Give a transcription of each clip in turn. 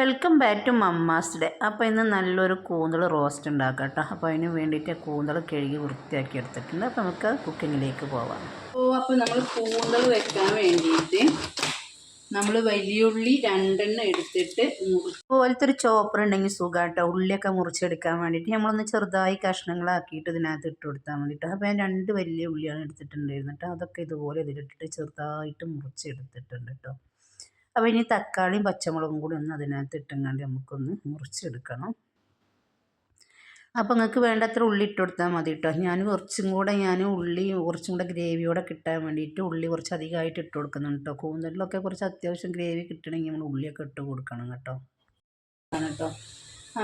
Welcome back to mamma's day. അപ്പോൾ ഇന്ന് നല്ലൊരു കൂന്തൽ റോസ്റ്റ് ഉണ്ടാക്കാം കേട്ടോ. അപ്പോൾ അതിന് വേണ്ടിയിട്ട് കൂന്തൽ കഴുകി വൃത്തിയാക്കി എടുത്തിട്ടുണ്ട്. അപ്പോൾ നമുക്ക് കുക്കിങ്ങിലേക്ക് പോവാം. അപ്പോൾ നമ്മൾ കൂന്തൽ വെക്കാൻ വേണ്ടിയിട്ട് നമ്മൾ വലിയുള്ളി 2 എടുത്തിട്ട് പോലത്തെ ഒരു ചോപ്പർ ഉണ്ടെങ്കിൽ സുഖമാട്ടോ. ഉള്ളിയൊക്കെ മുറിച്ചെടുക്കാൻ വേണ്ടിയിട്ട് നമ്മളൊന്ന് ചെറുതായി കഷ്ണങ്ങളാക്കിയിട്ട് ഇതിനകത്ത് ഇട്ട് കൊടുത്താൽ വേണ്ടിയിട്ട്. അപ്പോൾ ഞാൻ 2 വലിയ ഉള്ളിയാണ് എടുത്തിട്ടുണ്ടായിരുന്നു കേട്ടോ. അതൊക്കെ ഇതുപോലെ ഇതിലിട്ടിട്ട് ചെറുതായിട്ട് മുറിച്ചെടുത്തിട്ടുണ്ട് കേട്ടോ. അപ്പോൾ ഇനി തക്കാളിയും പച്ചമുളകും കൂടി ഒന്ന് അതിനകത്ത് ഇട്ടുകൊണ്ട് നമുക്കൊന്ന് മുറിച്ചെടുക്കണം. അപ്പോൾ നിങ്ങൾക്ക് വേണ്ടത്ര ഉള്ളി ഇട്ട് കൊടുത്താൽ മതി കേട്ടോ. ഞാൻ ഉള്ളി കുറച്ചും കൂടെ ഗ്രേവിയോടെ കിട്ടാൻ വേണ്ടിയിട്ട് ഉള്ളി കുറച്ച് അധികമായിട്ട് ഇട്ട് കൊടുക്കുന്നുണ്ട് കേട്ടോ. കൂന്തലിലൊക്കെ കുറച്ച് അത്യാവശ്യം ഗ്രേവി കിട്ടണമെങ്കിൽ നമ്മൾ ഉള്ളിയൊക്കെ ഇട്ട് കൊടുക്കണം കേട്ടോ.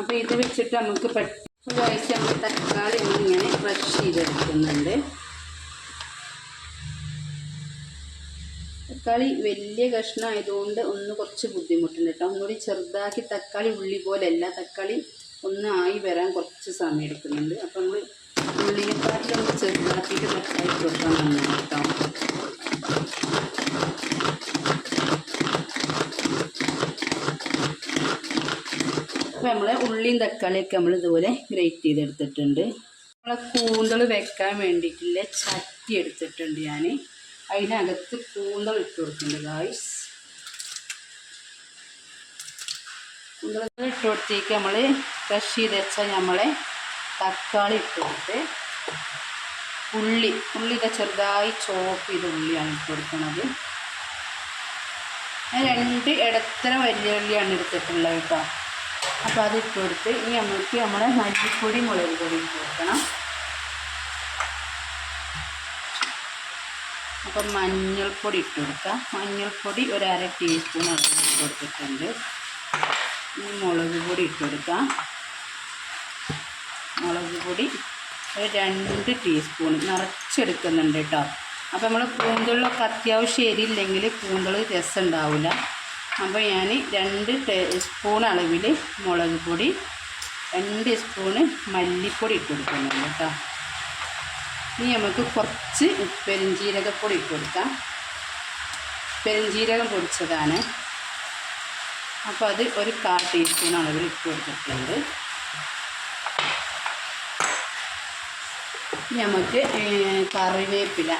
അപ്പോൾ ഇത് വെച്ചിട്ട് നമുക്ക് പെട്ടെന്ന് തക്കാളി ഇങ്ങനെ ക്രഷ് ചെയ്തെടുക്കുന്നുണ്ട്. തക്കാളി വലിയ കഷ്ണമായതുകൊണ്ട് ഒന്ന് കുറച്ച് ബുദ്ധിമുട്ടുണ്ട് കേട്ടോ. ഒന്നുകൂടി ചെറുതാക്കി തക്കാളി ഉള്ളി പോലെയല്ല, തക്കാളി ഒന്ന് ആയി വരാൻ കുറച്ച് സമയം എടുക്കുന്നുണ്ട്. അപ്പോൾ നമ്മൾ ഉള്ളിനെക്കാട്ടിലൊന്ന് ചെറുതാക്കിയിട്ട് തക്കാളി കൊടുക്കാൻ വന്നു കേട്ടോ. അപ്പോൾ നമ്മൾ ഉള്ളിയും തക്കാളിയൊക്കെ നമ്മൾ ഇതുപോലെ ഗ്രേറ്റ് ചെയ്തെടുത്തിട്ടുണ്ട്. നമ്മളെ കൂന്തൽ വെക്കാൻ വേണ്ടിയിട്ടുള്ള ചട്ടി എടുത്തിട്ടുണ്ട് ഞാൻ. അതിനകത്ത് കൂന്തൽ ഇട്ട് കൊടുക്കുന്നുണ്ട് ഗായ്സ്. കൂന്തൽ ഇട്ട് കൊടുത്തേക്ക് നമ്മൾ ക്രഷ് ചെയ്ത് വെച്ചാൽ നമ്മളെ തക്കാളി ഇട്ട് കൊടുത്ത് ഉള്ളിയൊക്കെ ചെറുതായി ചോപ്പ് ചെയ്ത ഉള്ളിയാണ് ഇട്ട് കൊടുക്കുന്നത്. ഞാൻ 2 ഇടത്തരം വലിയ ഉള്ളിയാണ് എടുത്തിട്ടുള്ളത് കേട്ടോ. അപ്പോൾ അത് ഇട്ട് കൊടുത്ത് ഇനി നമുക്ക് നമ്മളെ മല്ലിപ്പൊടി മുളക് പൊടി ഇട്ട് കൊടുക്കണം. അപ്പം മഞ്ഞൾപ്പൊടി ഇട്ട് കൊടുക്കാം. മഞ്ഞൾപ്പൊടി ഒരു 1/2 ടീസ്പൂൺ ഇട്ട് കൊടുത്തിട്ടുണ്ട്. ഇനി മുളക് പൊടി ഇട്ട് കൊടുക്കാം. മുളക് പൊടി ഒരു 2 ടീസ്പൂൺ നിറച്ചെടുക്കുന്നുണ്ട് കേട്ടോ. അപ്പോൾ നമ്മൾ കൂന്തലിലൊക്കെ അത്യാവശ്യം എരിയില്ലെങ്കിൽ കൂന്തൽ രസം ഉണ്ടാവില്ല. അപ്പോൾ ഞാൻ 2 സ്പൂൺ അളവിൽ മുളക് പൊടി 2 സ്പൂണ് മല്ലിപ്പൊടി ഇട്ട് കൊടുക്കുന്നുണ്ട് കേട്ടോ. ഇനി നമുക്ക് കുറച്ച് പെരുംജീരകപ്പൊടി ഇട്ട് കൊടുക്കാം. പെരുംജീരകം പൊടിച്ചതാണ്. അപ്പോൾ അത് ഒരു 1/4 ടീസ്പൂൺ അളവിൽ ഇട്ട് കൊടുത്തിട്ടുണ്ട്. നമുക്ക് കറിവേപ്പില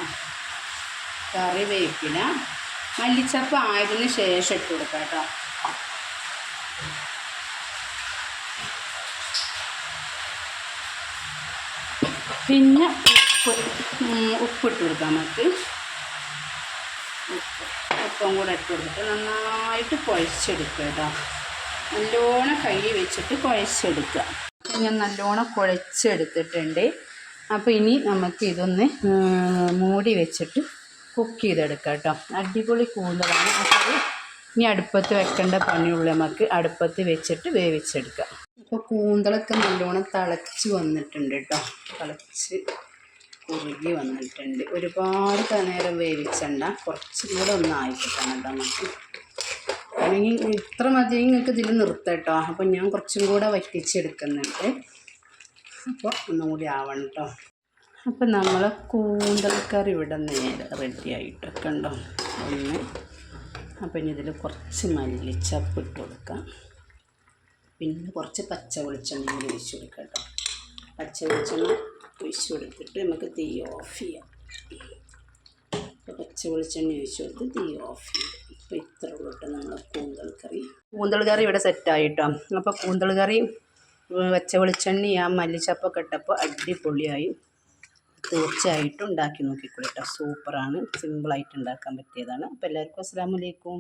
മല്ലിച്ചപ്പ് ആയതിന് ശേഷം ഇട്ട് കൊടുക്കാം കേട്ടോ. പിന്നെ ഉപ്പിട്ട് കൊടുക്കാം. നമുക്ക് ഉപ്പും കൂടെ ഇട്ട് കൊടുത്തിട്ട് നന്നായിട്ട് കുഴച്ചെടുക്കുക കേട്ടോ. നല്ലോണം കൈ വെച്ചിട്ട് കുഴച്ചെടുക്കുക. ഞാൻ നല്ലോണം കുഴച്ചെടുത്തിട്ടുണ്ട്. അപ്പോൾ ഇനി നമുക്ക് ഇതൊന്ന് മൂടി വെച്ചിട്ട് കുക്ക് ചെയ്തെടുക്കാം കേട്ടോ. അടിപൊളി കൂന്തലാണ്. അപ്പോൾ ഇനി അടുപ്പത്ത് വെക്കേണ്ട പണിയുള്ള നമുക്ക് അടുപ്പത്ത് വെച്ചിട്ട് വേവിച്ചെടുക്കാം. അപ്പോൾ കൂന്തലൊക്കെ നല്ലോണം തിളച്ച് വന്നിട്ടുണ്ട് കേട്ടോ. തിളച്ച് കുറുകി വന്നിട്ടുണ്ട്. ഒരുപാട് നേരം വേവിച്ചണ്ട, കുറച്ചും കൂടെ ഒന്ന് ആയിക്കിട്ടണം കേട്ടോ നമുക്ക്. അല്ലെങ്കിൽ ഇത്ര മതി നിങ്ങൾക്ക് ഇതിൽ നിർത്താം കേട്ടോ. അപ്പോൾ ഞാൻ കുറച്ചും കൂടെ വറ്റിച്ചെടുക്കുന്നുണ്ട്. അപ്പോൾ ഒന്നുകൂടി ആവണം കേട്ടോ. അപ്പോൾ നമ്മൾ കൂന്തൽ കറി ഇവിടെ നേരെ റെഡി ആയിട്ടൊക്കെ ഉണ്ടോ ഒന്ന്. അപ്പോൾ ഇനി ഇതിൽ കുറച്ച് മല്ലിച്ചപ്പ് ഇട്ട് കൊടുക്കാം. പിന്നെ കുറച്ച് പച്ച വെളിച്ചെണ്ണ ഒഴിച്ച് കൊടുക്കാം കേട്ടോ. പച്ച വെളിച്ചെണ്ണ ഒഴിച്ച് കൊടുത്തിട്ട് നമുക്ക് തീ ഓഫ് ചെയ്യാം. അപ്പോൾ പച്ച വെളിച്ചെണ്ണ ഒഴിച്ച് കൊടുത്ത് തീ ഓഫ് ചെയ്യാം. അപ്പോൾ ഇത്ര ഉള്ളൂ കേട്ടോ നമ്മളെ കൂന്തൽ കറി ഇവിടെ സെറ്റായിട്ടോ. അപ്പോൾ കൂന്തൽ കറി പച്ച വെളിച്ചെണ്ണ ആ മല്ലിച്ചപ്പൊക്കെ ഇട്ടപ്പോൾ അടിപൊളിയായി. തീർച്ചയായിട്ടും ഉണ്ടാക്കി നോക്കിക്കോളൂ കേട്ടോ. സൂപ്പറാണ്. സിമ്പിളായിട്ട് ഉണ്ടാക്കാൻ പറ്റിയതാണ്. അപ്പോൾ എല്ലാവർക്കും അസ്സലാമു അലൈക്കും.